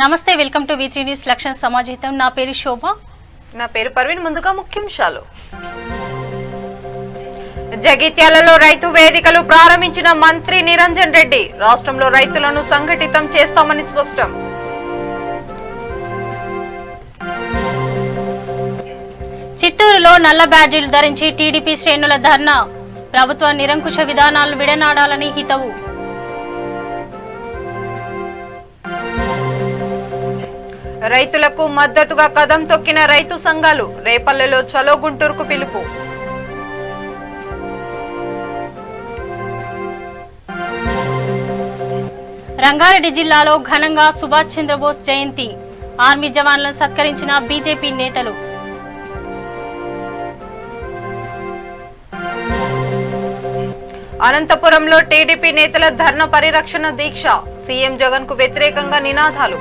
నమస్తే, welcome to V3 news లక్ష్యం సమాజహితం. నా పేరు శోభ. నా పేరు పర్వీన్. ముందుగా ముఖ్యాంశాలు. జగిత్యాలలో రైతు వేదికలు ప్రారంభించిన మంత్రి నిరంజన్ రెడ్డి. రాష్ట్రంలో రైతులను సంఘటితం చేస్తామని స్పష్టం. చిత్తూరులో నల్ల బ్యాడ్జీలు ధరించి టీడీపీ శ్రేణుల ధర్నా. ప్రభుత్వ నిరంకుశ విధానాలను విడనాడాలని హితవు. రైతులకు మద్దతుగా కదం తొక్కిన రైతు సంఘాలు. రేపల్లెలో చలో గుంటూరుకు పిలుపు. రంగారెడ్డి జిల్లాలో ఘనంగా సుభాష్ చంద్రబోస్ జయంతి. ఆర్మీ జవాన్లను సత్కరించిన బీజేపీ నేతలు. అనంతపురంలో టీడీపీ నేతల ధర్నా పరిరక్షణ దీక్ష. సీఎం జగన్ కు వ్యతిరేకంగా నినాదాలు.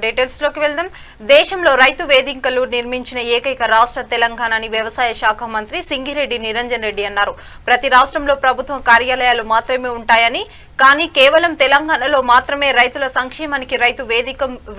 డీటెయిల్స్ లోకి వెళ్దాం. దేశంలో రైతు వేదికలు నిర్మించిన ఏకైక రాష్ట్ర తెలంగాణ అని వ్యవసాయ శాఖ మంత్రి సింగిరెడ్డి నిరంజన్ రెడ్డి అన్నారు. ప్రతి రాష్ట్రంలో ప్రభుత్వ కార్యాలయాలు మాత్రమే ఉంటాయని, కానీ కేవలం తెలంగాణలో మాత్రమే రైతుల సంక్షేమానికి రైతు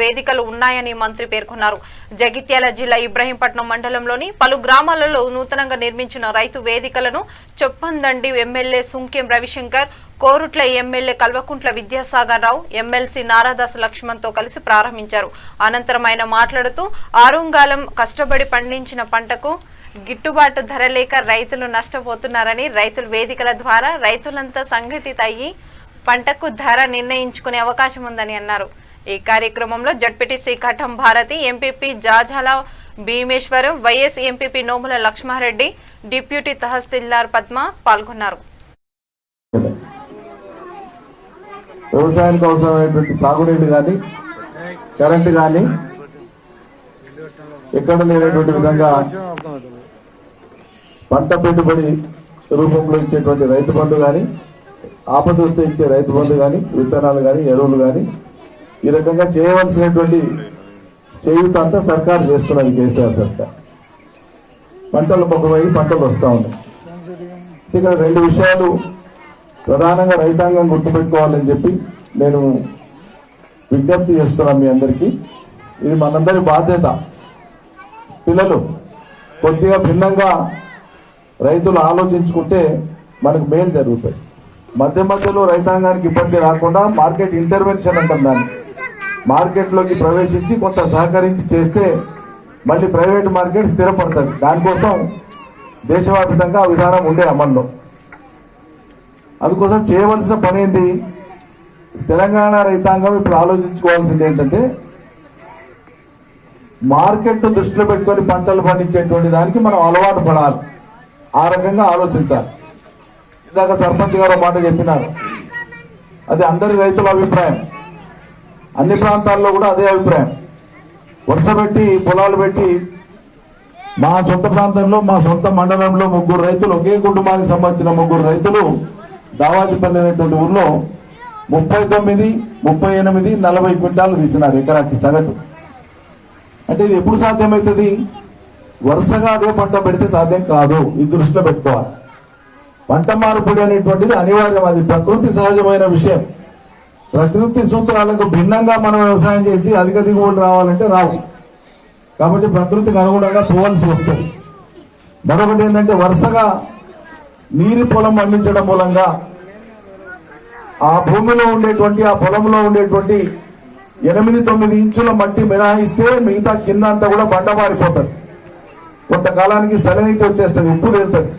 వేదికలు ఉన్నాయని మంత్రి పేర్కొన్నారు. జగిత్యాల జిల్లా ఇబ్రహీంపట్నం మండలంలోని పలు గ్రామాలలో నూతనంగా నిర్మించిన రైతు వేదికలను చొప్పందండి MLA సుంకెం Ravishankar, Korutla MLA Kalvakuntla Vidyasagar Rao, MLC నారాదాస్ Laxman తో కలిసి ప్రారంభించారు. అనంతరం ఆయన మాట్లాడుతూ ఆరుంగాలం కష్టపడి పండించిన పంటకు గిట్టుబాటు ధర లేక రైతులు నష్టపోతున్నారని, రైతుల వేదికల ద్వారా రైతులంతా సంఘటిత అయ్యి పంటకు ధర నిర్ణయించుకునే అవకాశం ఉందని అన్నారు. ఈ కార్యక్రమంలో ZPTC Ghatam Bharathi, MPP Jajala Bhimeswaram, vice MPP Nomula Lakshmareddy, deputy తహసీల్దార్ పద్మ పాల్గొన్నారు. వ్యవసాయానికి అవసరమైనటువంటి సాగునీరు కానీ, కరెంటు కానీ ఎక్కడ లేనటువంటి విధంగా పంట పెట్టుబడి రూపంలో ఇచ్చేటువంటి రైతు బంధు కానీ, ఆపదొస్తే ఇచ్చే రైతు బంధు కానీ, విత్తనాలు కానీ, ఎరువులు కానీ, ఈ రకంగా చేయవలసినటువంటి చేయూత అంతా సర్కారు చేస్తున్నది. కేసీఆర్ సర్కార్ పంటలు మొక్కమై పంటలు వస్తూ ఉన్నాయి. ఇక్కడ రెండు విషయాలు ప్రధానంగా రైతాంగం గుర్తుపెట్టుకోవాలని చెప్పి నేను విజ్ఞప్తి చేస్తున్నాను మీ అందరికీ. ఇది మనందరి బాధ్యత. పిల్లలు కొద్దిగా భిన్నంగా రైతులు ఆలోచించుకుంటే మనకు మేలు జరుగుతుంది. మధ్యలో రైతాంగానికి ఇబ్బంది రాకుండా మార్కెట్ ఇంటర్వెన్షన్ అంటాం దాన్ని. మార్కెట్లోకి ప్రవేశించి కొంత సహకరించి చేస్తే మళ్ళీ ప్రైవేట్ మార్కెట్ స్థిరపడుతుంది. దానికోసం దేశవ్యాప్తంగా ఆ విధానం ఉండే అమల్లో. అందుకోసం చేయవలసిన పని ఏంటి? తెలంగాణ రైతాంగం ఇప్పుడు ఆలోచించుకోవాల్సింది ఏంటంటే, మార్కెట్ దృష్టిలో పెట్టుకొని పంటలు పండించేటువంటి దానికి మనం అలవాటు పడాలి. ఆ రకంగా ఆలోచించాలి. ఇందాక సర్పంచ్ గారు మాట చెప్పినారు, అది అందరి రైతుల అభిప్రాయం. అన్ని ప్రాంతాల్లో కూడా అదే అభిప్రాయం. వరుస పెట్టి పొలాలు పెట్టి మా సొంత ప్రాంతంలో, మా సొంత మండలంలో ముగ్గురు రైతులు, ఒకే కుటుంబానికి సంబంధించిన ముగ్గురు రైతులు దావాజీపల్లి అనేటువంటి ఊర్లో 39, 38, 40 క్వింటాలు తీసినారు ఎకరాకి సగటు. అంటే ఇది ఎప్పుడు సాధ్యమవుతుంది? వరుసగా అదే పంట పెడితే సాధ్యం కాదు. ఇది దృష్టిలో పెట్టుకోవాలి. పంట మార్పిడి అనేటువంటిది అనివార్యం. అది ప్రకృతి సహజమైన విషయం. ప్రకృతి సూత్రాలకు భిన్నంగా మనం వ్యవసాయం చేసి అధిక దిగుబడి రావాలంటే రావు. కాబట్టి ప్రకృతికి అనుగుణంగా పోవాల్సి వస్తుంది. మరొకటి ఏంటంటే, వరుసగా నీరు పొలం పండించడం మూలంగా ఆ భూమిలో ఉండేటువంటి, ఆ పొలంలో ఉండేటువంటి 8-9 ఇంచుల మట్టి మినహాయిస్తే మిగతా కింద అంతా కూడా బండబారిపోతుంది. కొంతకాలానికి సలనిటీ వచ్చేస్తుంది, ఉప్పు తేలుతుంది.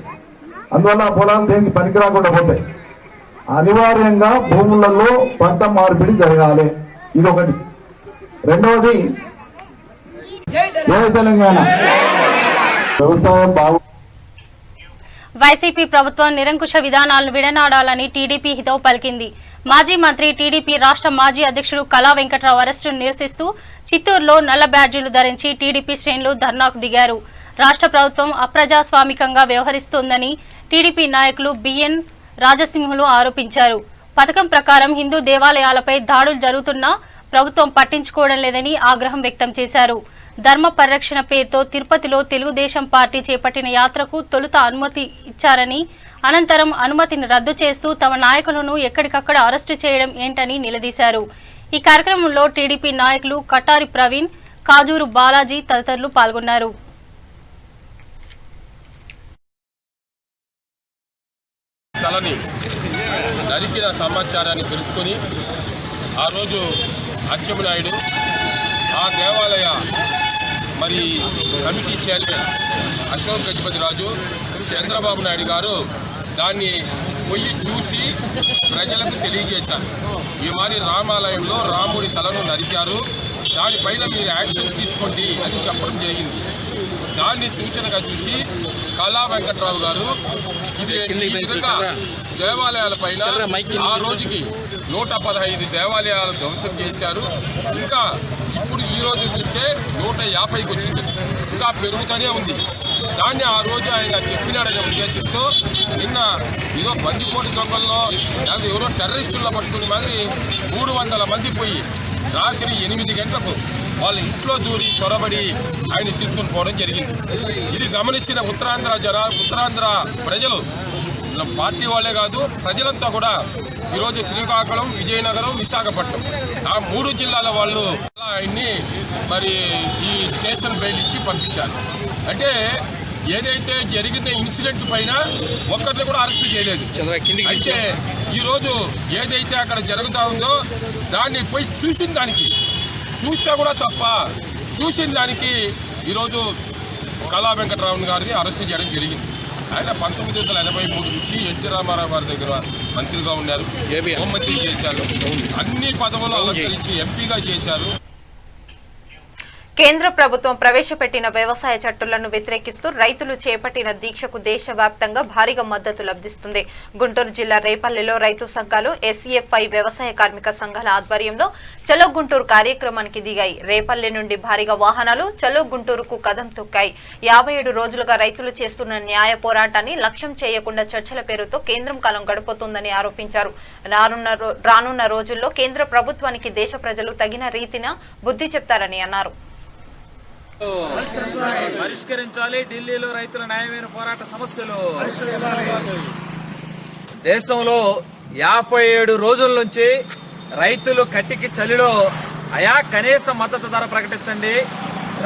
అందువల్ల ఆ పొలాలు దేనికి పనికి రాకుండా పోతాయి. అనివార్యంగా భూములలో పంట మార్పిడి జరగాలి. ఇదొకటి. రెండవది, జై తెలంగాణ. వ్యవసాయం బాగు. వైసీపీ ప్రభుత్వం నిరంకుశ విధానాలను విడనాడాలని టీడీపీ హితవు పలికింది. మాజీ మంత్రి, టీడీపీ రాష్ట్ర మాజీ అధ్యక్షుడు కళా వెంకట్రావు అరెస్టును నిరసిస్తూ చిత్తూరులో నల్ల బ్యాడ్జీలు ధరించి టీడీపీ శ్రేణులు ధర్నాకు దిగారు. రాష్ట్ర ప్రభుత్వం అప్రజాస్వామికంగా వ్యవహరిస్తోందని టీడీపీ నాయకులు బిఎన్ రాజసింహులు ఆరోపించారు. పథకం ప్రకారం హిందూ దేవాలయాలపై దాడులు జరుగుతున్నా ప్రభుత్వం పట్టించుకోవడం లేదని ఆగ్రహం వ్యక్తం చేశారు. ధర్మ పరిరక్షణ పేరుతో తిరుపతిలో తెలుగుదేశం పార్టీ చేపట్టిన యాత్రకు తొలుత అనుమతి ఇచ్చారని, అనంతరం అనుమతిని రద్దు చేస్తూ తమ నాయకులను ఎక్కడికక్కడ అరెస్టు చేయడం ఏంటని నిలదీశారు. ఈ కార్యక్రమంలో టీడీపీ నాయకులు కటారి ప్రవీణ్, కాజూరు బాలాజీ తదితరులు పాల్గొన్నారు. నరికిన సమాచారాన్ని తెలుసుకొని ఆ రోజు అచ్చెన్నాయుడు ఆ దేవాలయ కమిటీ చైర్మన్ అశోక్ గజపతిరాజు, చంద్రబాబు నాయుడు గారు దాన్ని పోయి చూసి ప్రజలకు తెలియజేశారు. ఈ మరి రామాలయంలో రాముడి తలను నరికారు, దానిపైన మీరు యాక్షన్ తీసుకోండి అని చెప్పడం జరిగింది. దాన్ని సూచనగా చూసి కళా వెంకట్రావు గారు ఇది దేవాలయాల పైన ఆ రోజుకి 115 దేవాలయాలు ధ్వంసం చేశారు. ఇంకా ఇప్పుడు ఈ రోజు చూస్తే 150కి వచ్చింది, ఇంకా పెరుగుతూనే ఉంది. దాన్ని ఆ రోజు ఆయన చెప్పినాడనే ఉద్దేశంతో నిన్న ఏదో బందిపోటు దొంగల్లో ఎవరో టెర్రరిస్టుల్లో పట్టుకునే మాదిరి 300 మంది పోయి రాత్రి 8 గంటలకు వాళ్ళ ఇంట్లో దూరి చొరబడి ఆయన తీసుకుని పోవడం జరిగింది. ఇది గమనించిన ఉత్తరాంధ్ర ప్రజలు, పార్టీ వాళ్ళే కాదు ప్రజలంతా కూడా ఈరోజు శ్రీకాకుళం, విజయనగరం, విశాఖపట్నం ఆ 3 జిల్లాల వాళ్ళు ఆయన్ని ఈ స్టేషన్ బెయిల్ ఇచ్చి పంపించారు. అంటే ఏదైతే జరిగిన ఇన్సిడెంట్ పైన ఒక్కరిని కూడా అరెస్ట్ చేయలేదు. అయితే ఈరోజు ఏదైతే అక్కడ జరుగుతూ ఉందో దాన్ని పోయి చూసిన దానికి చూస్తే కూడా తప్ప, చూసిన దానికి ఈరోజు కళా వెంకటరావు గారిని అరెస్ట్ చేయడం జరిగింది. ఆయన 1983 నుంచి ఎన్టీ రామారావు గారి దగ్గర మంత్రిగా ఉన్నారు, హోంమంత్రి చేశారు, అన్ని పదవులు అలంకరించి ఎంపీగా చేశారు. కేంద్ర ప్రభుత్వం ప్రవేశపెట్టిన వ్యవసాయ చట్టాలను వ్యతిరేకిస్తూ రైతులు చేపట్టిన దీక్షకు దేశవ్యాప్తంగా భారీగా మద్దతు లభిస్తుంది. గుంటూరు జిల్లా రేపల్లెలో రైతు సంఘాలు, ఎస్సీఎఫ్ఐ వ్యవసాయ కార్మిక సంఘాల ఆధ్వర్యంలో చలో గుంటూరు కార్యక్రమానికి దిగాయి. రేపల్లె నుండి భారీగా వాహనాలు చలో గుంటూరుకు కదం తొక్కాయి. 57 రోజులుగా రైతులు చేస్తున్న న్యాయ పోరాటాన్ని లక్ష్యం చేయకుండా చర్చల పేరుతో కేంద్రం కాలం గడుపుతోందని ఆరోపించారు. రానున్న రోజుల్లో కేంద్ర ప్రభుత్వానికి దేశ ప్రజలు తగిన రీతిన బుద్ధి చెప్తారని అన్నారు. పరిష్కరించాలి ఢిల్లీలో రైతుల న్యాయమైన పోరాట సమస్యలు. దేశంలో 57 రోజుల నుంచి రైతులు కట్టికి చలిలో కనీస మద్దతు ధర ప్రకటించండి,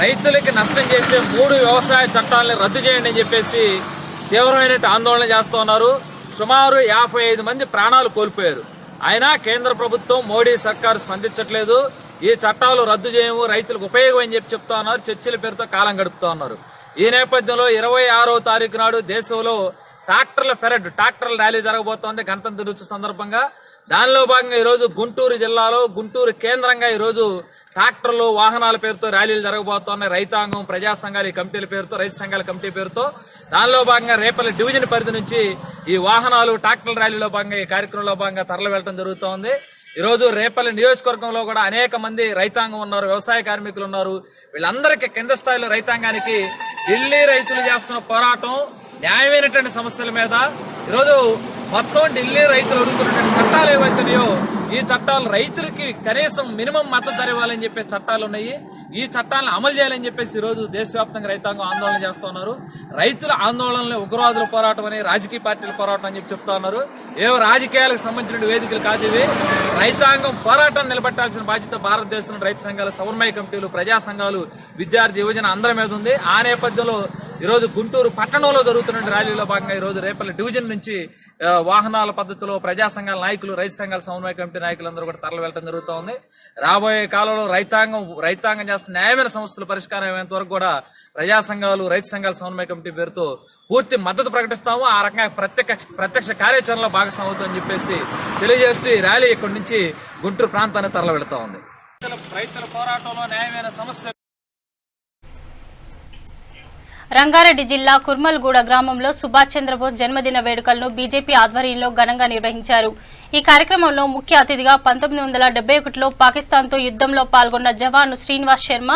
రైతులకి నష్టం చేసే 3 వ్యవసాయ చట్టాలను రద్దు చేయండి అని చెప్పేసి తీవ్రమైన ఆందోళన చేస్తూ ఉన్నారు. సుమారు 55 మంది ప్రాణాలు కోల్పోయారు. అయినా కేంద్ర ప్రభుత్వం, మోడీ సర్కారు స్పందించట్లేదు. ఈ చట్టాలు రద్దు చేయము, రైతులకు ఉపయోగం అని చెప్తా ఉన్నారు. చర్చల పేరుతో కాలం గడుపుతా ఉన్నారు. ఈ నేపథ్యంలో 26వ తారీఖు నాడు దేశంలో ట్రాక్టర్ల ర్యాలీ జరగబోతోంది గణతంత్ర దినోత్సవ సందర్భంగా. దానిలో భాగంగా ఈరోజు గుంటూరు జిల్లాలో, గుంటూరు కేంద్రంగా ఈరోజు ట్రాక్టర్లు, వాహనాల పేరుతో ర్యాలీలు జరగబోతున్నాయి. రైతాంగం, ప్రజా సంఘాల కమిటీల పేరుతో, రైతు సంఘాల కమిటీ పేరుతో. దానిలో భాగంగా రేపల్లి డివిజన్ పరిధి నుంచి ఈ వాహనాలు, ట్రాక్టర్ల ర్యాలీలో భాగంగా, ఈ కార్యక్రమంలో భాగంగా తరలి వెళ్లడం జరుగుతోంది. ఈరోజు రేపల్లి నియోజకవర్గంలో కూడా అనేక మంది రైతాంగం ఉన్నారు, వ్యవసాయ కార్మికులు ఉన్నారు. వీళ్ళందరికీ కింద స్థాయిలో రైతాంగానికి ఢిల్లీ రైతులు చేస్తున్న పోరాటం, న్యాయమైనటువంటి సమస్యల మీద ఈరోజు మొత్తం ఢిల్లీ రైతులు అడుగుతున్నటువంటి చట్టాలు ఏవైతున్నాయో ఈ చట్టాలు రైతులకి కనీసం మినిమం మద్దతు ధర ఇవ్వాలని చెప్పే చట్టాలు ఉన్నాయి. ఈ చట్టాలను అమలు చేయాలని చెప్పేసి ఈరోజు దేశవ్యాప్తంగా రైతాంగం ఆందోళన చేస్తున్నారు. రైతుల ఆందోళనలు ఉగ్రవాదుల పోరాటం అని, రాజకీయ పార్టీల పోరాటం అని చెప్పి చెప్తా ఉన్నారు. ఏవో రాజకీయాలకు సంబంధించిన వేదికలు కాదు ఇవి. రైతాంగం పోరాటాన్ని నిలబెట్టాల్సిన బాధ్యత భారతదేశంలో రైతు సంఘాలు, సమన్వయ కమిటీలు, ప్రజా సంఘాలు, విద్యార్థి యువజన అందరి మీద ఉంది. ఆ నేపథ్యంలో ఈరోజు గుంటూరు పట్టణంలో జరుగుతున్న ర్యాలీలో భాగంగా ఈరోజు రేపల్లి డివిజన్ నుంచి వాహనాల పద్ధతిలో ప్రజా సంఘాల నాయకులు, రైతు సంఘాల సమన్వయ కమిటీ నాయకులందరూ కూడా తరలి వెళ్లడం జరుగుతోంది. రాబోయే కాలంలో రైతాంగం చేస్తున్న న్యాయమైన సమస్యల పరిష్కారం అయ్యేంత వరకు కూడా ప్రజా సంఘాలు, రైతు సంఘాల సమన్వయ కమిటీ పేరుతో పూర్తి మద్దతు ప్రకటిస్తాము. ఆ రకంగా ప్రత్యక్ష కార్యాచరణలో భాగస్వామ్యం అవుతుందని చెప్పేసి తెలియజేస్తూ ఈ ర్యాలీ ఇక్కడి నుంచి గుంటూరు ప్రాంతాన్ని తరలి వెళ్తా ఉంది. రైతుల పోరాటంలో న్యాయమైన సమస్య. రంగారెడ్డి జిల్లా కుర్మల్గూడ గ్రామంలో సుభాష్ చంద్రబోస్ జన్మదిన వేడుకలను బీజేపీ ఆధ్వర్యంలో ఘనంగా నిర్వహించారు. ఈ కార్యక్రమంలో ముఖ్య అతిథిగా 1971లో పాకిస్తాన్తో యుద్ధంలో పాల్గొన్న జవాన్ శ్రీనివాస్ శర్మ,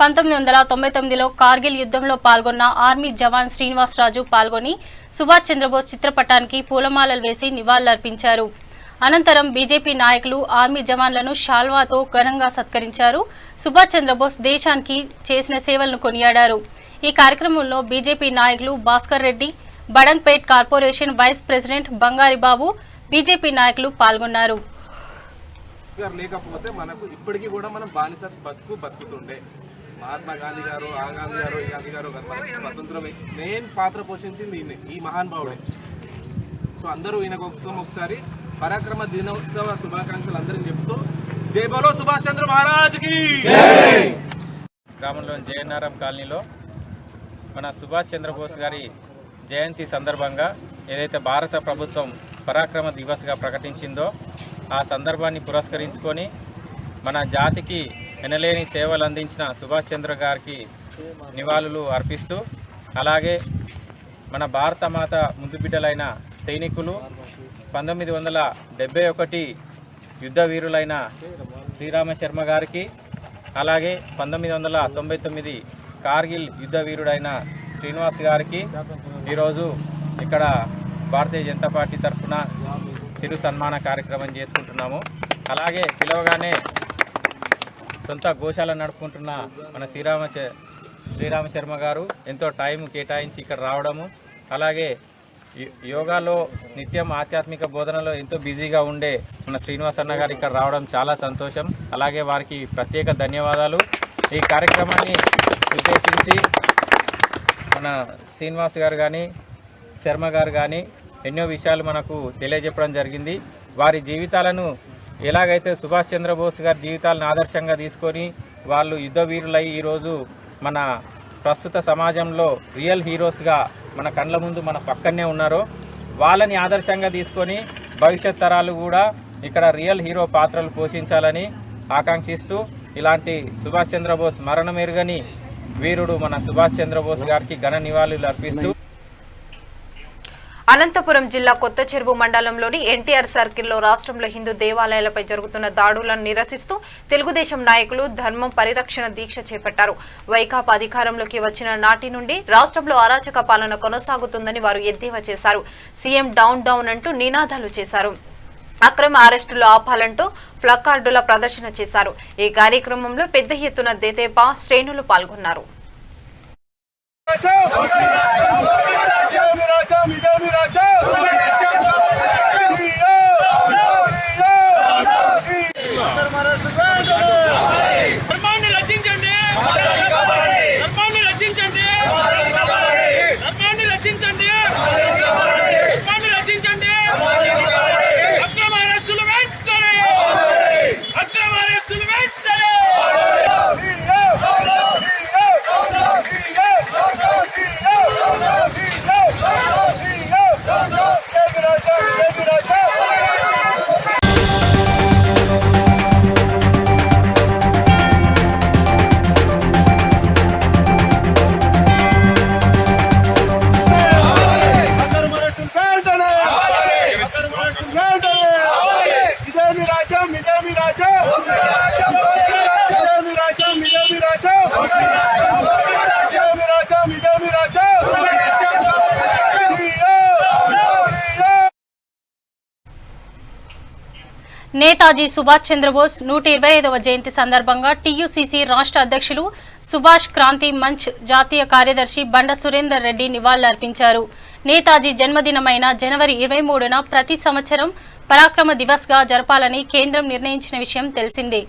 1999లో కార్గిల్ యుద్ధంలో పాల్గొన్న ఆర్మీ జవాన్ శ్రీనివాస్ రాజు పాల్గొని సుభాష్ చంద్రబోస్ చిత్రపటానికి పూలమాలలు వేసి నివాళులర్పించారు. అనంతరం బీజేపీ నాయకులు ఆర్మీ జవాన్లను షాల్వాతో ఘనంగా సత్కరించారు. సుభాష్ చంద్రబోస్ దేశానికి చేసిన సేవలను కొనియాడారు. ఈ కార్యక్రమంలో బీజేపీ నాయకులు Bhaskar Reddy, Badangpet corporation vice president Bangari Babu, BJP నాయకులు పాల్గొన్నారు. లేకపోతే మనకు ఇప్పటికీ కూడా మనం బానిస బతుకుతుండే. మహాత్మా గాంధీ గారు, ఆ గాంధీ గారు, ఈ గాంధీ గారు స్వతంత్రం మెయిన్ పాత్ర పోషించింది ఈ మహానుభావుడే. సో అందరూ ఈయనకు ఒకసారి పరాక్రమ దినోత్సవ శుభాకాంక్షలు అందరికీ చెప్తూ జై బోలో సుభాష్ చంద్ర మహారాజ్కి. గ్రామంలోని జయనారాం కాలనీలో మన సుభాష్ చంద్రబోస్ గారి జయంతి సందర్భంగా ఏదైతే భారత ప్రభుత్వం పరాక్రమ దివస్గా ప్రకటించిందో ఆ సందర్భాన్ని పురస్కరించుకొని మన జాతికి ఎనలేని సేవలు అందించిన సుభాష్ చంద్ర గారికి నివాళులు అర్పిస్తూ, అలాగే మన భారత మాత ముందు బిడ్డలైన సైనికులు 1971 యుద్ధ వీరులైన శ్రీరామ శర్మ గారికి, అలాగే 1999 కార్గిల్ యుద్ధ వీరుడైన శ్రీనివాస్ గారికి ఈరోజు ఇక్కడ భారతీయ జనతా పార్టీ తరఫున చిరు సన్మాన కార్యక్రమం చేసుకుంటున్నాము. అలాగే పిలవగానే సొంత గోశాల నడుపుకుంటున్న మన శ్రీరామ శర్మ గారు ఎంతో టైం కేటాయించి ఇక్కడ రావడము, అలాగే యోగాలో నిత్యం ఆధ్యాత్మిక బోధనలో ఎంతో బిజీగా ఉండే మన శ్రీనివాస్ అన్న గారు ఇక్కడ రావడం చాలా సంతోషం. అలాగే వారికి ప్రత్యేక ధన్యవాదాలు. ఈ కార్యక్రమాన్ని ఉద్దేశించి మన శ్రీనివాస్ గారు కానీ శర్మ గారు కానీ ఎన్నో విషయాలు మనకు తెలియజెప్పడం జరిగింది. వారి జీవితాలను ఎలాగైతే సుభాష్ చంద్రబోస్ గారి జీవితాలను ఆదర్శంగా తీసుకొని వాళ్ళు యుద్ధ వీరులై ఈరోజు మన ప్రస్తుత సమాజంలో రియల్ హీరోస్గా మన కండ్ల ముందు మన పక్కనే ఉన్నారో వాళ్ళని ఆదర్శంగా తీసుకొని భవిష్యత్ తరాలు కూడా ఇక్కడ రియల్ హీరో పాత్రలు పోషించాలని ఆకాంక్షిస్తూ ఇలాంటి సుభాష్ చంద్రబోస్ మరణమెరుగని వీరుడు మన సుభాష్ చంద్రబోస్ గారికి ఘన నివాళులు అర్పిస్తూ అనంతపురం జిల్లా కొత్త చెరువు మండలంలోని ఎన్టీఆర్ సర్కిల్లో రాష్ట్రంలో హిందూ దేవాలయాలపై జరుగుతున్న దాడులను నిరసిస్తూ తెలుగుదేశం నాయకులు ధర్మం పరిరక్షణ దీక్ష చేపట్టారు. వైకాపా అధికారంలోకి వచ్చిన నాటి నుండి రాష్ట్రంలో అరాచక పాలన కొనసాగుతుందని వారు ఎద్దేవా చేశారు. సీఎం డౌన్ డౌన్ అంటూ నినాదాలు చేశారు. అక్రమ అరెస్టులు ఆపాలంటూ ప్లకార్డుల ప్రదర్శన చేశారు. ఈ కార్యక్రమంలో పెద్ద ఎత్తున దేదేపా శ్రేణులు పాల్గొన్నారు. నేతాజీ సుభాష్ చంద్రబోస్ 125వ జయంతి సందర్భంగా టీయూసీసీ రాష్ట్ర అధ్యక్షులు సుభాష్ క్రాంతి మంచ్ జాతీయ కార్యదర్శి బండ సురేందర్ రెడ్డి నివాళులర్పించారు. నేతాజీ జన్మదినమైన జనవరి 23న ప్రతి సంవత్సరం పరాక్రమ దివస్ గా జరపాలని కేంద్రం నిర్ణయించిన విషయం తెలిసిందే.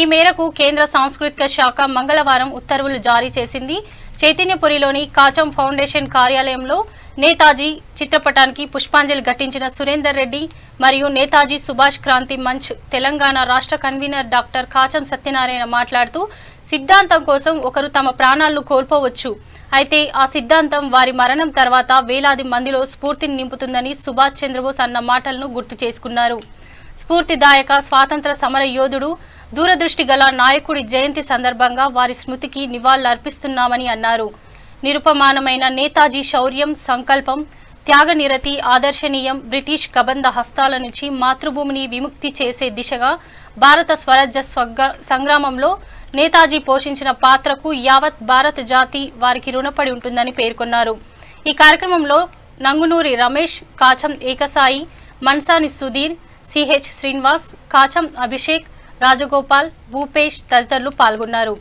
ఈ మేరకు కేంద్ర సాంస్కృతిక శాఖ మంగళవారం ఉత్తర్వులు జారీ చేసింది. చైతన్యపురిలోని కాచం ఫౌండేషన్ కార్యాలయంలో నేతాజీ చిత్రపటానికి పుష్పాంజలి ఘటించిన సురేందర్ రెడ్డి మరియు నేతాజీ సుభాష్ క్రాంతి మంచ్ తెలంగాణ రాష్ట్ర కన్వీనర్ డాక్టర్ కాచం సత్యనారాయణ మాట్లాడుతూ, సిద్ధాంతం కోసం ఒకరు తమ ప్రాణాలను కోల్పోవచ్చు, అయితే ఆ సిద్ధాంతం వారి మరణం తర్వాత వేలాది మందిలో స్ఫూర్తిని నింపుతుందని సుభాష్ చంద్రబోస్ అన్న మాటలను గుర్తు చేసుకున్నారు. స్ఫూర్తిదాయక స్వాతంత్ర సమర యోధుడు, దూరదృష్టి గల నాయకుడి జయంతి సందర్భంగా వారి స్మృతికి నివాళులర్పిస్తున్నామని అన్నారు. నిరుపమానమైన నేతాజీ శౌర్యం, సంకల్పం, త్యాగనిరతి ఆదర్శనీయం. బ్రిటిష్ కబంధ హస్తాల నుంచి మాతృభూమిని విముక్తి చేసే దిశగా భారత స్వరాజ్య సంగ్రామంలో నేతాజీ పోషించిన పాత్రకు యావత్ భారత జాతి వారికి రుణపడి ఉంటుందని పేర్కొన్నారు. ఈ కార్యక్రమంలో నంగునూరి రమేష్, కాచం ఏకసాయి, మన్సాని సుధీర్, సిహెచ్ శ్రీనివాస్, కాచం అభిషేక్, రాజగోపాల్, భూపేష్ తదితరులు పాల్గొన్నారు.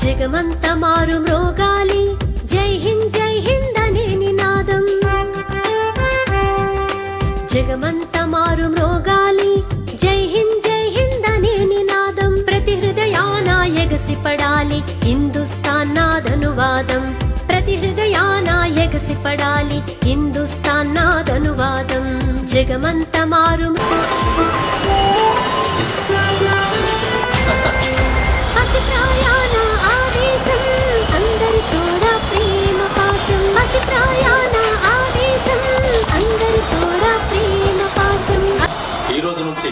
జగమంత మారు మ్రోగాలి జై హింద్ అనే నినాదం. జగమంత మారు మ్రోగాలి జై హింద్ అనే నినాదం. ప్రతి హృదయాన ఎగసిపడాలి హిందుస్థాన్ నాదనువాదం. ప్రతి హృదయాన ఎగసిపడాలి హిందుస్థాన్ నాదనువాదం. జగమంత మారు అతిప్రాయాన ఆవేశం అందరి తోడ ప్రేమ పాశం. అతిప్రాయాన ఆవేశం అందరి తోడ ప్రేమ పాశం. ఈ రోజు నుంచి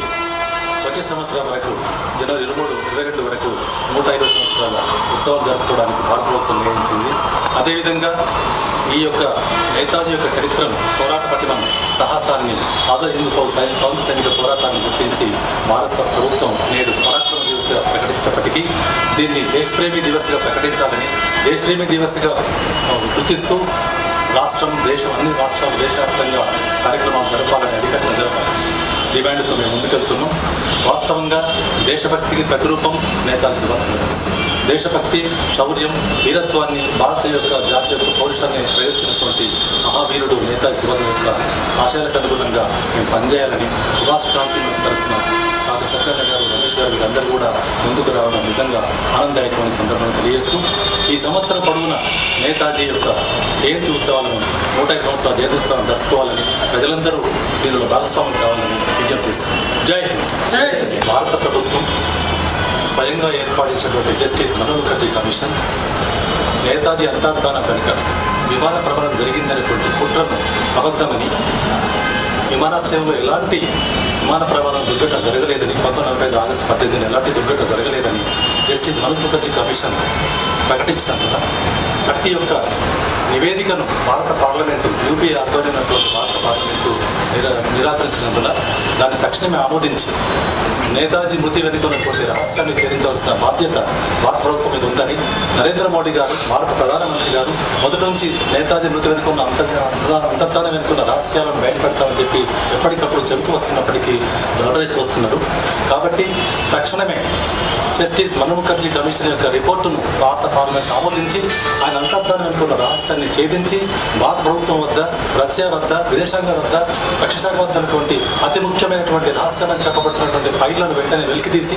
వచ్చే సంవత్సరం వరకు జనవరి 23, 22 వరకు 105 సంవత్సరాల ఉత్సవాలు జరుపుకోవడానికి భారత ప్రభుత్వం నిర్ణయించింది. అదేవిధంగా ఈ యొక్క నేతాజీ యొక్క చరిత్రను, పోరాట పట్టినం, సాహసాన్ని, ఆజాద్ హింద్ స్వాతంత్ర సైనిక పోరాటాన్ని గుర్తించి భారత ప్రభుత్వం నేడు పరాక్రమ దివస్గా ప్రకటించినప్పటికీ దీన్ని దేశప్రేమి దివస్గా ప్రకటించాలని, దేశప్రేమి దివస్గా గుర్తిస్తూ రాష్ట్రం, దేశం, అన్ని రాష్ట్రాలు దేశవ్యాప్తంగా కార్యక్రమాలు జరపాలని, అధికారులు జరపాలి డిమాండ్తో మేము ముందుకెళ్తున్నాం. వాస్తవంగా దేశభక్తికి ప్రతిరూపం నేతాజీ సుభాష్ చంద్రబోస్. దేశభక్తి, శౌర్యం, వీరత్వాన్ని, భారత యొక్క జాతి యొక్క పౌరుషాన్ని ప్రయోగించినటువంటి మహావీరుడు నేతాజీ సుభాష్ యొక్క ఆశయాలకు అనుగుణంగా మేము పనిచేయాలని సుభాష్ క్రాంతి మంచి తరఫున డాక్టర్ సత్యనారాయణ గారు, రమేష్ గారు వీరందరూ కూడా ముందుకు రావడం నిజంగా ఆనందదాయకమైన సందర్భంగా తెలియజేస్తూ ఈ సంవత్సరం పొడవునా నేతాజీ యొక్క జయంతి ఉత్సవాలను, 105 సంవత్సరాల జయంతి ఉత్సవాలను జరుపుకోవాలని, ప్రజలందరూ దీనిలో భాగస్వామ్యం కావాలని విజ్ఞప్తి చేస్తున్నాం. జై హింద్. భారత ప్రభుత్వం స్వయంగా ఏర్పాటు చేసినటువంటి జస్టిస్ మనోహర్ ముఖర్జీ కమిషన్ నేతాజీ అంతర్ధాన వెనుక విమాన ప్రమాదం జరిగిందనేటువంటి కుట్రను అబద్ధమని, విమానాశ్రయంలో ఎలాంటి విమాన ప్రమాదం దుర్ఘటన జరగలేదని, 1945 ఆగస్టు 18 ఎలాంటి దుర్ఘటన జరగలేదని జస్టిస్ మనోహర్ ముఖర్జీ కమిషన్ ప్రకటించినందున అట్టి యొక్క నివేదికను భారత పార్లమెంటు, యూపీఏ ఆధ్వర్యమైనటువంటి భారత పార్లమెంటు నిరాకరించినందున దాన్ని తక్షణమే ఆమోదించి నేతాజీ మృతి వెనుకున్నటువంటి రహస్యాన్ని ఛేదించాల్సిన బాధ్యత భారత ప్రభుత్వం మీద ఉందని నరేంద్ర మోడీ గారు, భారత ప్రధానమంత్రి గారు మొదటి నుంచి నేతాజీ మృతి వెనుకున్న అంతర్ధానం వెనుకున్న రహస్యాలను బయటపెడతామని చెప్పి ఎప్పటికప్పుడు చెబుతూ వస్తున్నప్పటికీ వ్యవహరిస్తూ వస్తున్నారు. కాబట్టి తక్షణమే జస్టిస్ మనోహర్ ముఖర్జీ కమిషన్ యొక్క రిపోర్టును భారత పార్లమెంట్ ఆమోదించి ఆయన అంతర్ధానం వెనుకున్న రహస్యాన్ని ఛేదించి భారత ప్రభుత్వం వద్ద, రష్యా వద్ద, విదేశాంగ వద్ద, రక్షణ శాఖ వద్ద ఉన్నటువంటి అతి ముఖ్యమైనటువంటి రహస్యాన్ని చెప్పబడుతున్నటువంటి ఫైళ్లను వెంటనే వెలికితీసి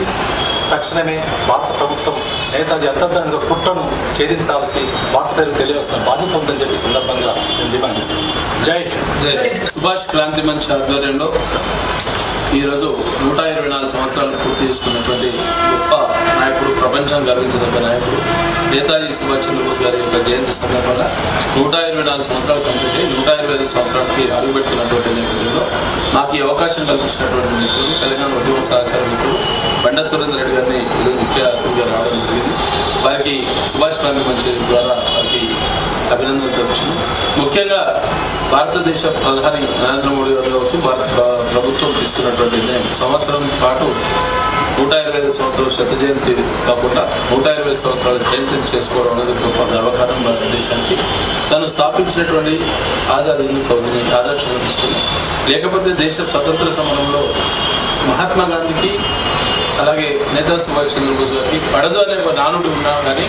తక్షణమే భారత ప్రభుత్వం నేతాజీ అంతర్ధాన కుట్రను ఛేదించాల్సి భారత ప్రజలకు తెలియాల్సిన బాధ్యత ఉందని చెప్పి సందర్భంగా నేను డిమాండ్ చేస్తున్నాను. జై హింద్. సుభాష్ క్రాంతి మంచ్ ఆధ్వర్యంలో ఈరోజు 124 సంవత్సరాలు పూర్తి చేసుకున్నటువంటి గొప్ప నాయకుడు, ప్రపంచం గర్వించదగ్గ నాయకుడు నేతాజీ సుభాష్ చంద్రబోస్ గారి యొక్క జయంతి సందర్భంగా 124 సంవత్సరాలు కంప్లీట్ అయ్యి 125 సంవత్సరాలకి అడుగుపెడుతున్నటువంటి నేపథ్యంలో నాకు ఈ అవకాశం కల్పించినటువంటి మిత్రులు, తెలంగాణ ఉద్యమ సహచార మిత్రులు బండ సురేందర్ రెడ్డి గారిని ఈరోజు ముఖ్య అతిథిగా రావడం జరిగింది. వారికి సుభాష్ క్రాంతి మంచ్ ద్వారా వారికి అభినందనలు తెలుపుతున్నాను. ముఖ్యంగా భారతదేశ ప్రధాని నరేంద్ర మోడీ గారు కావచ్చు, భారత ప్రభుత్వం తీసుకున్నటువంటి నిర్ణయం సంవత్సరం పాటు 125 సంవత్సరాల శత జయంతి కాకుండా 125 సంవత్సరాల జయంతిని చేసుకోవడం అనేది గొప్ప గర్వకారణం భారతదేశానికి. తను స్థాపించినటువంటి ఆజాద్ హింద్ ఫౌజ్ని ఆదర్శంగా తీసుకుని, లేకపోతే దేశ స్వతంత్ర సమరంలో మహాత్మా గాంధీకి అలాగే నేతాజీ సుభాష్ చంద్రబోస్ గారికి పడదు అనే ఒక నానుడి ఉన్నా కానీ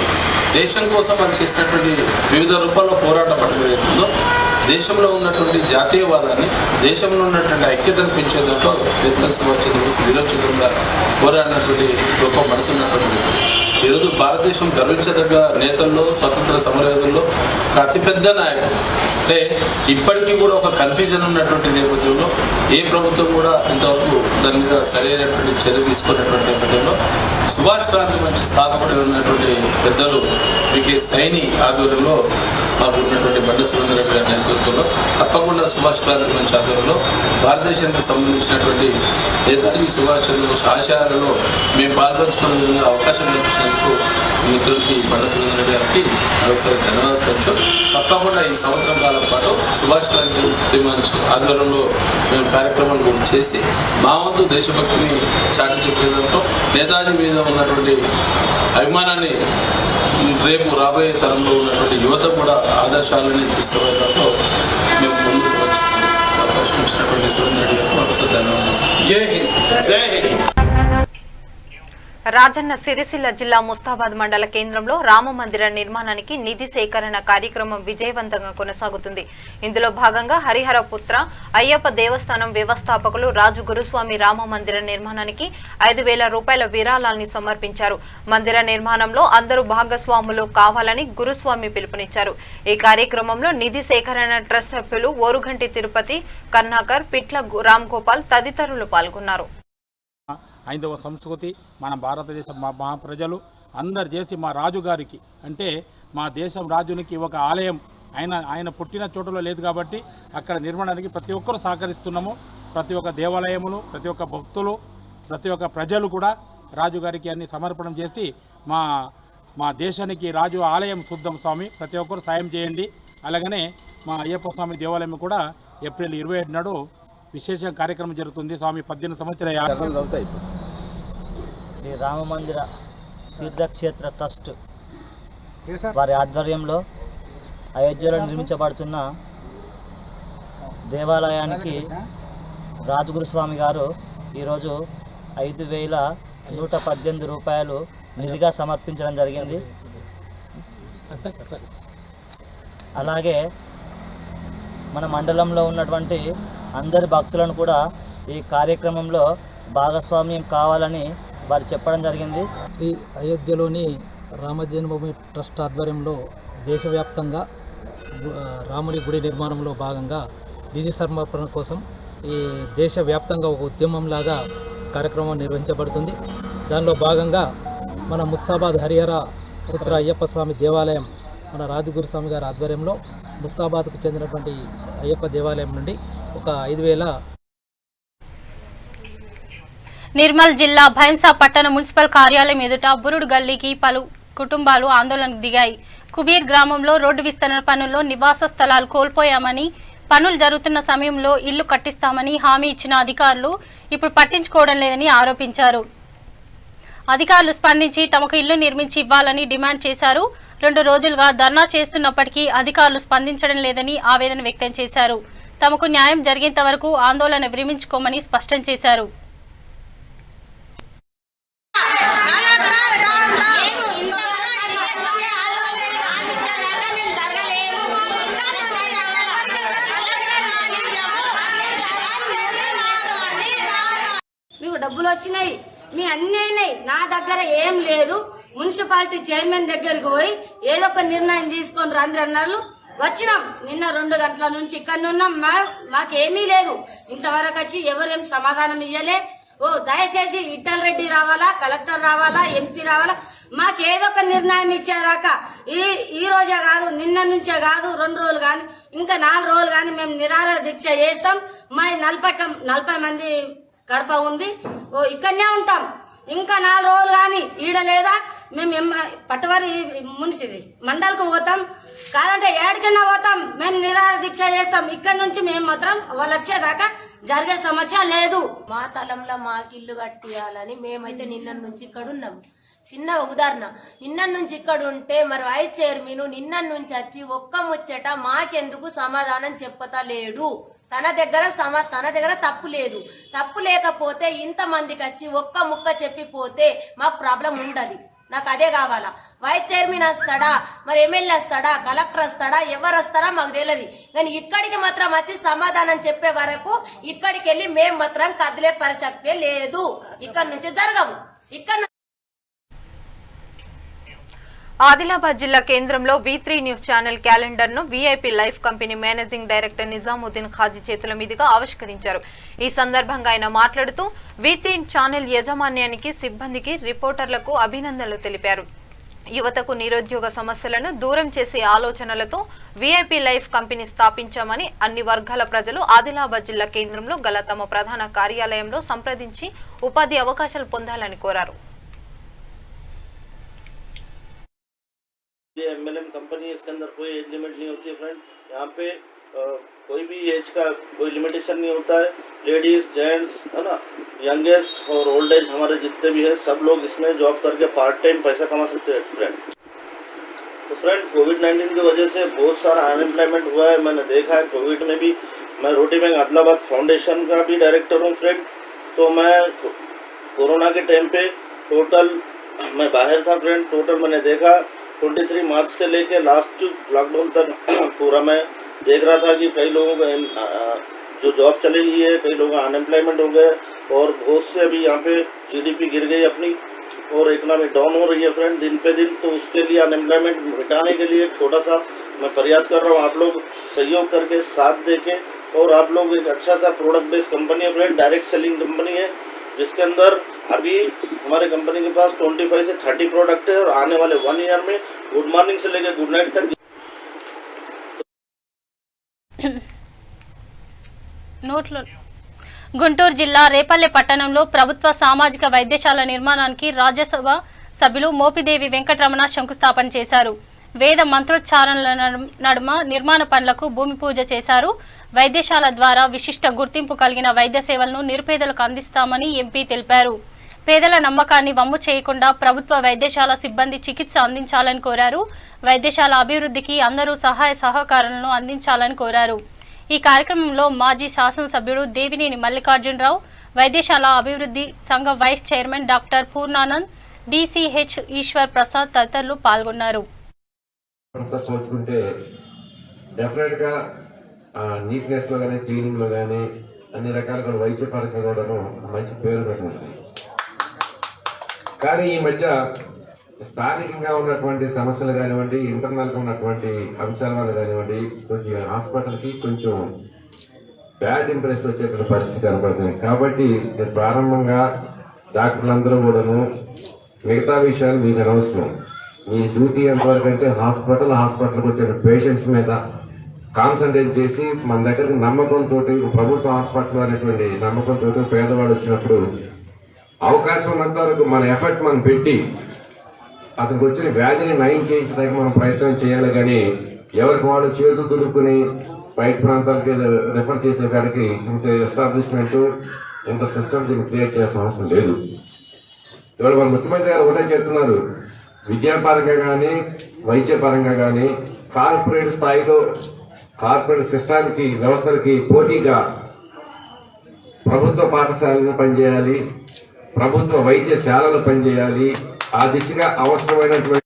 దేశం కోసం మనం చేసినటువంటి వివిధ రూపాల్లో పోరాట పట్టుదల ఏదైతుందో దేశంలో ఉన్నటువంటి జాతీయవాదాన్ని, దేశంలో ఉన్నటువంటి ఐక్యతను పెంచే దాంట్లో నేతాజీ సుభాష్ చంద్రబోస్ విరోచితంగా పోరాడినటువంటి గొప్ప మనసు ఉన్నటువంటి వ్యక్తి. ఈరోజు భారతదేశం గర్వించదగ్గ నేతల్లో, స్వతంత్ర సమరయోధుల్లో ఒక అతిపెద్ద నాయకుడు. అంటే ఇప్పటికీ కూడా ఒక కన్ఫ్యూజన్ ఉన్నటువంటి నేపథ్యంలో ఏ ప్రభుత్వం కూడా ఇంతవరకు దాని మీద సరైనటువంటి చర్య తీసుకున్నటువంటి నేపథ్యంలో సుభాష్ క్రాంతి మంచ్ స్థాపకుడు ఉన్నటువంటి పెద్దలు పికే సైని ఆధ్వర్యంలో మాకు ఉన్నటువంటి బండ సురేందర్ రెడ్డి గారి నేతృత్వంలో తప్పకుండా సుభాష్ క్రాంతి మంచ్ ఆధ్వర్యంలో భారతదేశానికి సంబంధించినటువంటి నేతాజీ సుభాష్ చంద్రబోస్ ఆశయాలలో మేము పాల్పంచుకునే విధంగా అవకాశం కల్పించినందుకు మిత్రుడికి బండ సురేందర్ రెడ్డి గారికి మరొకసారి ధన్యవాదాలు తెలుసు. తప్పకుండా ఈ సంవత్సరం కాలం పాటు సుభాష్ క్రాంతి మంచ్ ఆధ్వర్యంలో మేము కార్యక్రమాలు చేసి మా వంతు దేశభక్తిని చాటి చెప్పేదాంట్లో నేతాజీ మీద ఉన్నటువంటి అభిమానాన్ని రేపు రాబోయే తరంలో ఉన్నటువంటి యువత కూడా ఆదర్శాలని తీసుకుపోయేదాంట్లో మేము ముందుకు వచ్చి అవకాశం ఇచ్చినటువంటి సురేందర్ రెడ్డి గారికి మరొకసారి ధన్యవాదాలు. జై హింద్. జై హింద్. రాజన్న సిరిసిల్ల జిల్లా ముస్తాబాద్ మండల కేంద్రంలో రామ మందిర నిర్మాణానికి నిధి సేకరణ కార్యక్రమం విజయవంతంగా కొనసాగుతుంది. ఇందులో భాగంగా హరిహరపుత్ర అయ్యప్ప దేవస్థానం వ్యవస్థాపకులు రాజు గురుస్వామి రామ మందిర నిర్మాణానికి 5,000 రూపాయల విరాళాన్ని సమర్పించారు. మందిర నిర్మాణంలో అందరూ భాగస్వాములు కావాలని గురుస్వామి పిలుపునిచ్చారు. ఈ కార్యక్రమంలో నిధి సేకరణ ట్రస్ట్ సభ్యులు ఓరుగంటి తిరుపతి, కర్ణాకర్, పిట్ల రామ్ గోపాల్ తదితరులు పాల్గొన్నారు. హైందవ సంస్కృతి మన భారతదేశ మా ప్రజలు అందరు చేసి మా రాజుగారికి అంటే మా దేశం రాజునికి ఒక ఆలయం ఆయన పుట్టిన చోటులో లేదు కాబట్టి అక్కడ నిర్మాణానికి ప్రతి ఒక్కరు సహకరిస్తున్నాము. ప్రతి ఒక్క దేవాలయములు, ప్రతి ఒక్క భక్తులు, ప్రతి ఒక్క ప్రజలు కూడా రాజుగారికి అన్ని సమర్పణం చేసి మా దేశానికి రాజు ఆలయం చూద్దాం స్వామి, ప్రతి ఒక్కరు సాయం చేయండి. అలాగనే మా అయ్యప్ప స్వామి దేవాలయం కూడా ఏప్రిల్ 27 నాడు విశేష కార్యక్రమం జరుగుతుంది. స్వామి 18 సంవత్సరాలు శ్రీ రామ మందిర తీర్థక్షేత్ర ట్రస్ట్ వారి ఆధ్వర్యంలో అయోధ్యలో నిర్మించబడుతున్న దేవాలయానికి రాజగురుస్వామి గారు ఈరోజు 5,118 రూపాయలు నిధిగా సమర్పించడం జరిగింది. అలాగే మన మండలంలో ఉన్నటువంటి అందరి భక్తులను కూడా ఈ కార్యక్రమంలో భాగస్వామ్యం కావాలని వారు చెప్పడం జరిగింది. శ్రీ అయోధ్యలోని రామ జన్మభూమి ట్రస్ట్ ఆధ్వర్యంలో దేశవ్యాప్తంగా రాముడి గుడి నిర్మాణంలో భాగంగా నిధి సమర్పణ కోసం ఈ దేశవ్యాప్తంగా ఒక ఉద్యమంలాగా కార్యక్రమం నిర్వహించబడుతుంది. దానిలో భాగంగా మన ముస్తాబాద్ హరిహర పుత్ర అయ్యప్ప స్వామి దేవాలయం మన రాజగురుస్వామి గారి ఆధ్వర్యంలో ముస్తాబాద్కు చెందినటువంటి అయ్యప్ప దేవాలయం నుండి ఒక 5,000 నిర్మల్ జిల్లా భైంసా పట్టణ మున్సిపల్ కార్యాలయం ఎదుట బురుడు గల్లీకి పలు కుటుంబాలు ఆందోళనకు దిగాయి. కుబీర్ గ్రామంలో రోడ్డు విస్తరణ పనుల్లో నివాస స్థలాలు కోల్పోయామని, పనులు జరుగుతున్న సమయంలో ఇల్లు కట్టిస్తామని హామీ ఇచ్చిన అధికారులు ఇప్పుడు పట్టించుకోవడం లేదని ఆరోపించారు. అధికారులు స్పందించి తమకు ఇల్లు నిర్మించి ఇవ్వాలని డిమాండ్ చేశారు. 2 రోజులుగా ధర్నా చేస్తున్నప్పటికీ అధికారులు స్పందించడం లేదని ఆవేదన వ్యక్తం చేశారు. తమకు న్యాయం జరిగేంత వరకు ఆందోళన విరమించుకోమని స్పష్టం చేశారు. మీకు డబ్బులు వచ్చినాయి, మీ అన్ని అయినాయి, నా దగ్గర ఏం లేదు. మున్సిపాలిటీ చైర్మన్ దగ్గరికి పోయి ఏదో ఒక నిర్ణయం తీసుకొని రండి అన్నారు. వచ్చినాం. నిన్న 2 గంటల నుంచి ఇక్కడ ఉన్నాం. మాకేమీ లేదు. ఇంతవరకు వచ్చి ఎవరేం సమాధానం ఇయ్యలే. దయచేసి విఠల్ రెడ్డి రావాలా, కలెక్టర్ రావాలా, ఎంపీ రావాలా, మాకేదో ఒక నిర్ణయం ఇచ్చేదాకా ఈ రోజే కాదు, నిన్న నుంచే కాదు, 2 రోజులు కానీ ఇంకా 4 రోజులు కానీ మేము నిరాహార దీక్ష చేస్తాం. మా 40 మంది గడప ఉంది, ఇక్కడనే ఉంటాం. ఇంకా 4 రోజులు కానీ ఈడ లేదా మేము పట్టవారి మున్సిది మండలకు పోతాం, కాదంటే ఏడికైనా పోతాం. మేము నిరాహార దీక్ష చేస్తాం. ఇక్కడ నుంచి మేము మాత్రం వాళ్ళు వచ్చేదాకా జరిగే సమస్య లేదు. మా తలంలో మాకు ఇల్లు కట్టియాలని మేమైతే నిన్న నుంచి ఇక్కడ ఉన్నాం. చిన్న ఉదాహరణ, నిన్న నుంచి ఇక్కడ ఉంటే మరి వైస్ చైర్మన్ నిన్న నుంచి వచ్చి ఒక్క ముచ్చట మాకెందుకు సమాధానం చెప్పతలేడు. తన దగ్గర తప్పు లేదు. తప్పు లేకపోతే ఇంతమందికి వచ్చి ఒక్క ముక్క చెప్పిపోతే మాకు ప్రాబ్లం ఉండదు. నాకు అదే కావాలా. వైస్ చైర్మన్ వస్తాడా, మరి ఎమ్మెల్యే వస్తాడా, కలెక్టర్ వస్తాడా, ఎవరు వస్తారా మాకు తెలియదు. కానీ ఇక్కడికి మాత్రం వచ్చి సమాధానం చెప్పే వరకు ఇక్కడికి వెళ్ళి మేము మాత్రం కదిలే పరిశక్తే లేదు. ఇక్కడ నుంచి జరగవు. ఇక్కడ ఆదిలాబాద్ జిల్లా కేంద్రంలో V3 న్యూస్ ఛానల్ క్యాలెండర్ ను VIP life company managing director Nizamuddin Qazi చేతుల మీదుగా ఆవిష్కరించారు. ఈ సందర్భంగా ఆయన మాట్లాడుతూ V3 ఛానల్ యాజమాన్యానికి, సిబ్బందికి, రిపోర్టర్లకు అభినందనలు తెలిపారు. యువతకు నిరుద్యోగ సమస్యలను దూరం చేసే ఆలోచనలతో వీఐపీ లైఫ్ కంపెనీ స్థాపించామని, అన్ని వర్గాల ప్రజలు ఆదిలాబాద్ జిల్లా కేంద్రంలో గల తమ ప్రధాన కార్యాలయంలో సంప్రదించి ఉపాధి అవకాశాలు పొందాలని కోరారు. ये MLM कंपनी है, इसके अंदर कोई एज लिमिट नहीं होती है फ्रेंड। यहाँ पे कोई भी एज का कोई लिमिटेशन नहीं होता है। लेडीज़, जेंट्स, है ना, यंगेस्ट और ओल्ड एज हमारे जितने भी हैं सब लोग इसमें जॉब करके पार्ट टाइम पैसा कमा सकते हैं फ्रेंड। तो फ्रेंड कोविड-19 की वजह से बहुत सारा अनएम्प्लॉयमेंट हुआ है, मैंने देखा है। कोविड में भी मैं रोटी बैंक आदिलाबाद फाउंडेशन का भी डायरेक्टर हूँ फ्रेंड। तो मैं कोरोना के टाइम पे टोटल मैं बाहर था फ्रेंड। टोटल मैंने देखा 23 मार्च से लेके लास्ट लॉकडाउन तक पूरा मैं देख रहा था कि कई लोगों का जो जॉब चली गई है, कई लोगों का अनएम्प्लॉयमेंट हो गया और बहुत से अभी यहाँ पे GDP गिर गई अपनी और इकोनॉमी डाउन हो रही है फ्रेंड दिन पे दिन। तो उसके लिए अनएम्प्लॉयमेंट मिटाने के लिए छोटा सा मैं प्रयास कर रहा हूँ। आप लोग सहयोग करके साथ देके और आप लोग एक अच्छा सा प्रोडक्ट बेस्ड कंपनी है फ्रेंड, डायरेक्ट सेलिंग कंपनी है जिसके अंदर अभी हमारे कंपनी के पास 25 से 30 प्रोडक्ट है और आने वाले 1 ईयर में गुड मॉर्निंग से लेकर गुड नाइट तक నోట్లో. గుంటూరు జిల్లా రేపల్లె పట్టణంలో ప్రభుత్వ సామాజిక వైద్యశాల నిర్మాణానికి రాజ్యసభ సభ్యులు మోపిదేవి వెంకటరమణ శంకుస్థాపన చేశారు. వేద మంత్రోచ్చారణల నడుమ నిర్మాణ పనులకు భూమి పూజ చేశారు. వైద్యశాల ద్వారా విశిష్ట గుర్తింపు కలిగిన వైద్య సేవలను నిరుపేదలకు అందిస్తామని ఎంపీ తెలిపారు. పేదల నమ్మకాన్ని వమ్ము చేయకుండా ప్రభుత్వ వైద్యశాల సిబ్బంది చికిత్స అందించాలని కోరారు. వైద్యశాల అభివృద్ధికి అందరూ సహాయ సహకారాలను అందించాలని కోరారు. ఈ కార్యక్రమంలో మాజీ శాసనసభ్యుడు దేవినేని మల్లికార్జునరావు, వైద్యశాల అభివృద్ధి సంఘ vice chairman doctor Purnanand, DCH Eswar Prasad తదితరులు పాల్గొన్నారు. పోల్చుకుంటే డెఫినెట్గా నీట్నెస్ లో కానీ క్లీనింగ్ లో కానీ అన్ని రకాలుగా వైద్య పరంగా కూడాను మంచి పేరు పెట్టింది. కానీ ఈ మధ్య స్థానికంగా ఉన్నటువంటి సమస్యలు కానివ్వండి, ఇంటర్నల్గా ఉన్నటువంటి అంశాల వల్ల కానివ్వండి, కొంచెం హాస్పిటల్కి కొంచెం బ్యాడ్ ఇంప్రెషన్ వచ్చేటువంటి పరిస్థితి కనపడుతుంది. కాబట్టి నేను ప్రారంభంగా డాక్టర్లందరూ కూడాను మిగతా విషయాలు మీకు అనవసరం. మీ డ్యూటీ ఎంతవరకు అంటే హాస్పిటల్కి వచ్చే పేషెంట్స్ మీద కాన్సన్ట్రేట్ చేసి మన దగ్గరికి నమ్మకంతో, ప్రభుత్వ హాస్పిటల్ అనేటువంటి నమ్మకంతో పేదవాడు వచ్చినప్పుడు అవకాశం ఉన్నంత వరకు మన ఎఫర్ట్ మనం పెట్టి అతనికి వచ్చిన వ్యాధిని నయం చేయించడానికి మనం ప్రయత్నం చేయాలి. కానీ ఎవరికి వాడు చేతులు తుడుక్కుని బయట ప్రాంతాలకి రెఫర్ చేసే కాడికి ఇంత ఎస్టాబ్లిష్మెంట్, ఇంత సిస్టమ్ దీన్ని క్రియేట్ చేయాల్సిన అవసరం లేదు. ఇవాళ మన ముఖ్యమంత్రి గారు ఒకటే చెప్తున్నారు, విద్యాపరంగా కానీ వైద్యపరంగా కానీ కార్పొరేట్ స్థాయిలో కార్పొరేట్ సిస్టానికి వ్యవస్థలకి పోటీగా ప్రభుత్వ పాఠశాలలు పనిచేయాలి, ప్రభుత్వ వైద్యశాలలు పనిచేయాలి. ఆ దిశగా అవసరమైనటువంటి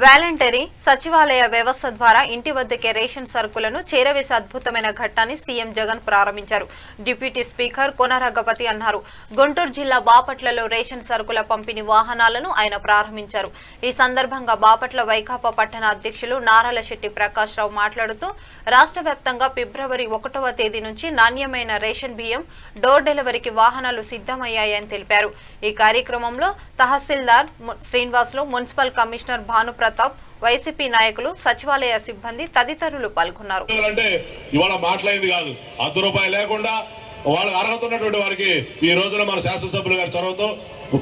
వాలంటరీ సచివాలయ వ్యవస్థ ద్వారా ఇంటి వద్దకే రేషన్ సరుకులను చేరవేసే అద్భుతమైన ఘట్టాన్ని సీఎం జగన్ ప్రారంభించారు. డిప్యూటీ స్పీకర్ కోన రఘుపతి అన్నారు. గుంటూరు జిల్లా బాపట్లలో రేషన్ సరుకుల పంపిణీ వాహనాలను ఆయన ప్రారంభించారు. ఈ సందర్భంగా బాపట్ల వైకాపా పట్టణ అధ్యక్షులు నారాలశెట్టి ప్రకాష్ రావు మాట్లాడుతూ రాష్ట్ర వ్యాప్తంగా ఫిబ్రవరి 1వ తేదీ నుంచి నాణ్యమైన రేషన్ బియ్యం డోర్ డెలివరీకి వాహనాలు సిద్ధమయ్యాయని తెలిపారు. ఈ కార్యక్రమంలో తహసీల్దార్ Srinivasulu, municipal commissioner Bhanu Prathap, YCP నాయకులు, సచివాలయ సిబ్బంది తదితరులు పాల్గొన్నారు. ఇవాళ మాట్లాడింది కాదు, ₹1 లేకుండా వాళ్ళకి అర్హత ఉన్నటువంటి వారికి ఈ రోజున మన శాసనసభ్యులు గారి చొరవతో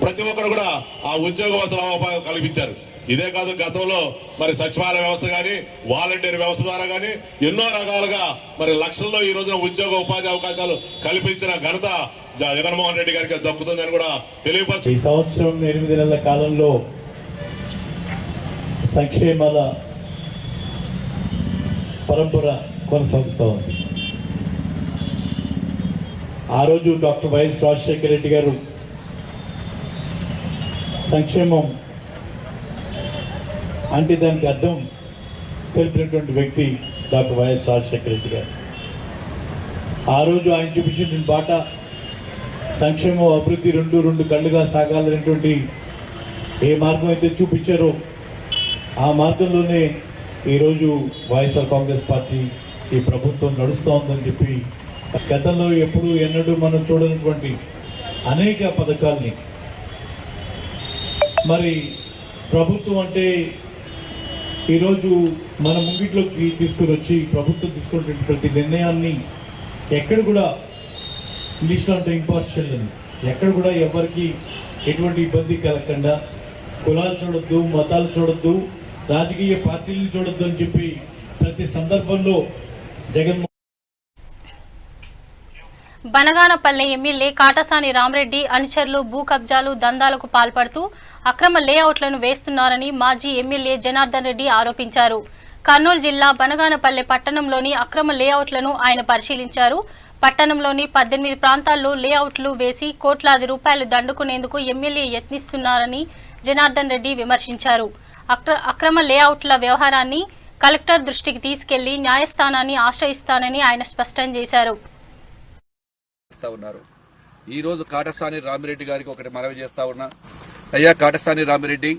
ప్రతి ఒక్కరు కూడా ఆ ఉద్యోగ అవకాశాలు కల్పించారు. ఇదే కాదు, గతంలో మరి సచివాలయ వ్యవస్థ కానీ వాలంటీర్ వ్యవస్థ ద్వారా కానీ ఎన్నో రకాలుగా మరి లక్షల్లో ఈ రోజున ఉద్యోగ ఉపాధి అవకాశాలు కల్పించిన ఘనత జగన్మోహన్ రెడ్డి గారికి దక్కుతుందని కూడా తెలియపరచు. ఈ సంవత్సరం 8 నెలల కాలంలో సంక్షేమాల పరంపర కొనసాగుతూ ఉంది. ఆ రోజు డాక్టర్ వైఎస్ రాజశేఖర రెడ్డి గారు సంక్షేమం అంటే దానికి అర్థం తెలిపినటువంటి వ్యక్తి డాక్టర్ వైఎస్ రాజశేఖర రెడ్డి గారు. ఆ రోజు ఆయన చూపించినటువంటి బాట సంక్షేమం, అభివృద్ధి రెండు కళ్ళుగా సాగాలనేటువంటి ఏ మార్గం అయితే చూపించారో ఆ మార్గంలోనే ఈరోజు వైఎస్ఆర్ కాంగ్రెస్ పార్టీ ఈ ప్రభుత్వం నడుస్తూ ఉందని చెప్పి గతంలో ఎన్నడూ మనం చూడనటువంటి అనేక పథకాల్ని మరి ప్రభుత్వం అంటే ఈరోజు మన ముంగిట్లోకి తీసుకుని వచ్చి ప్రభుత్వం తీసుకున్నటువంటి ప్రతి నిర్ణయాన్ని ఎక్కడ కూడా ఇంగ్లీష్లో అంటే ఇంపార్షియల్ అని ఎక్కడ కూడా ఎవరికి ఎటువంటి ఇబ్బంది కలగకుండా కులాలు చూడొద్దు, మతాలు చూడొద్దు, రాజకీయ పార్టీలు చూడొద్దు అని చెప్పి ప్రతి సందర్భంలో జగన్మోహన్ బనగానపల్లె ఎమ్మెల్యే కాటసాని రామరెడ్డి అనుచరులు భూ కబ్జాలు దందాలకు పాల్పడుతూ అక్రమ లేఅవుట్లను వేస్తున్నారని మాజీ ఎమ్మెల్యే జనార్దన్ రెడ్డి ఆరోపించారు. కర్నూలు జిల్లా బనగానపల్లె పట్టణంలోని అక్రమ లేఅవుట్లను ఆయన పరిశీలించారు. పట్టణంలోని 18 ప్రాంతాల్లో లేఅవుట్లు వేసి కోట్లాది రూపాయలు దండుకునేందుకు ఎమ్మెల్యే యత్నిస్తున్నారని జనార్దన్ రెడ్డి విమర్శించారు. అక్రమ లేఅవుట్ల వ్యవహారాన్ని కలెక్టర్ దృష్టికి తీసుకెళ్లి న్యాయస్థానాన్ని ఆశ్రయిస్తానని ఆయన స్పష్టం చేశారు. ఈ రోజు కాటసాని రామిరెడ్డి గారికి ఒకటి మనవి చేస్తా ఉన్నా. అయ్యా కాటసాని రామిరెడ్డి,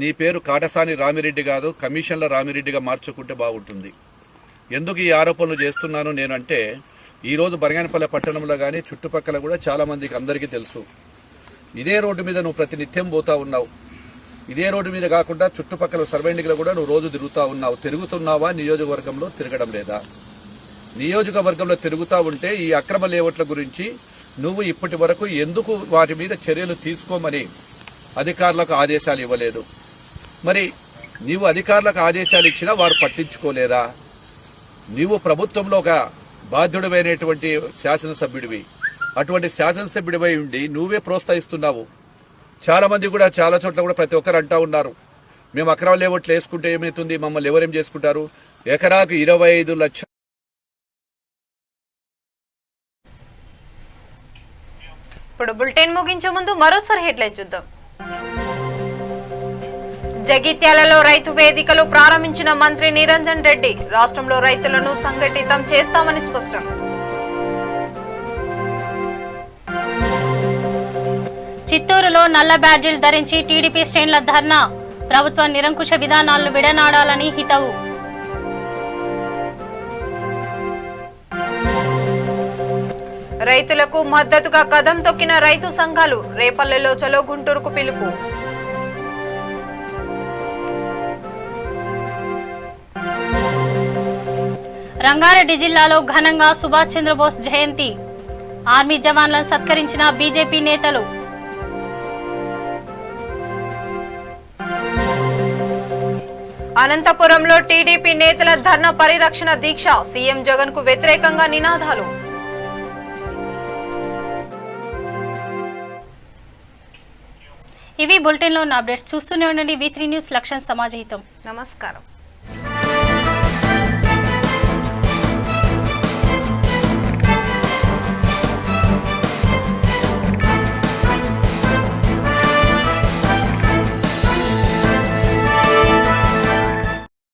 నీ పేరు కాటసాని రామిరెడ్డి కాదు, కమిషన్ల రామిరెడ్డిగా మార్చుకుంటే బాగుంటుంది. ఎందుకు ఈ ఆరోపణలు చేస్తున్నాను నేనంటే, ఈరోజు బనగానపల్లె పట్టణంలో కానీ చుట్టుపక్కల కూడా చాలా మందికి అందరికీ తెలుసు. ఇదే రోడ్డు మీద నువ్వు ప్రతినిత్యం పోతా ఉన్నావు. ఇదే రోడ్డు మీద కాకుండా చుట్టుపక్కల సర్వెండింగ్లో కూడా నువ్వు రోజు తిరుగుతూ ఉన్నావు. తిరుగుతున్నావా? నియోజకవర్గంలో తిరగడం లేదా? నియోజకవర్గంలో తిరుగుతూ ఉంటే ఈ అక్రమ లేఅవుట్ల గురించి నువ్వు ఇప్పటి వరకు ఎందుకు వాటి మీద చర్యలు తీసుకోమని అధికారులకు ఆదేశాలు ఇవ్వలేదు? మరి నీవు అధికారులకు ఆదేశాలు ఇచ్చినా వారు పట్టించుకోలేదా? నీవు ప్రభుత్వంలో ఒక బాధ్యుడివైనటువంటి శాసనసభ్యుడివి. అటువంటి శాసనసభ్యుడివై ఉండి నువ్వే ప్రోత్సహిస్తున్నావు. చాలా మంది కూడా చాలా చోట్ల కూడా ప్రతి ఒక్కరు అంటా ఉన్నారు, మేము అక్రమ లేఅవుట్లు వేసుకుంటే ఏమవుతుంది, మమ్మల్ని ఎవరేం చేసుకుంటారు? ఎకరాకు 25 లక్షలు. ఇప్పుడు బులెటిన్ ముగించే ముందు మరోసారి హెడ్లైన్ చూద్దాం. జగిత్యాలలో రైతు వేదికలు ప్రారంభించిన మంత్రి నిరంజన్ రెడ్డి, రాష్ట్రంలో రైతులను సంఘటితం చేస్తామని స్పష్టం. చిత్తూరులో నల్ల బ్యాడ్జీలు ధరించి టీడీపీ శ్రేణుల ధర్నా, ప్రభుత్వ నిరంకుశ విధానాలను విడనాడాలని హితవు. రైతులకు మద్దతుగా కదం తొక్కిన రైతు సంఘాలు, రేపల్లెలో చలో గుంటూరుకు పిలుపు. రంగారెడ్డి జిల్లాలో ఘనంగా సుభాష్ చంద్రబోస్ జయంతి, ఆర్మీ జవాన్లను సత్కరించిన బీజేపీ నేతలు. అనంతపురంలో టీడీపీ నేతల ధర్నా పరిరక్షణ దీక్ష, సీఎం జగన్ కు వ్యతిరేకంగా నినాదాలు. ఇవి బులెటిన్లో ఉన్న అప్డేట్స్. చూస్తూనే ఉండండి V3 న్యూస్, లక్ష్యం సమాజహితం. నమస్కారం.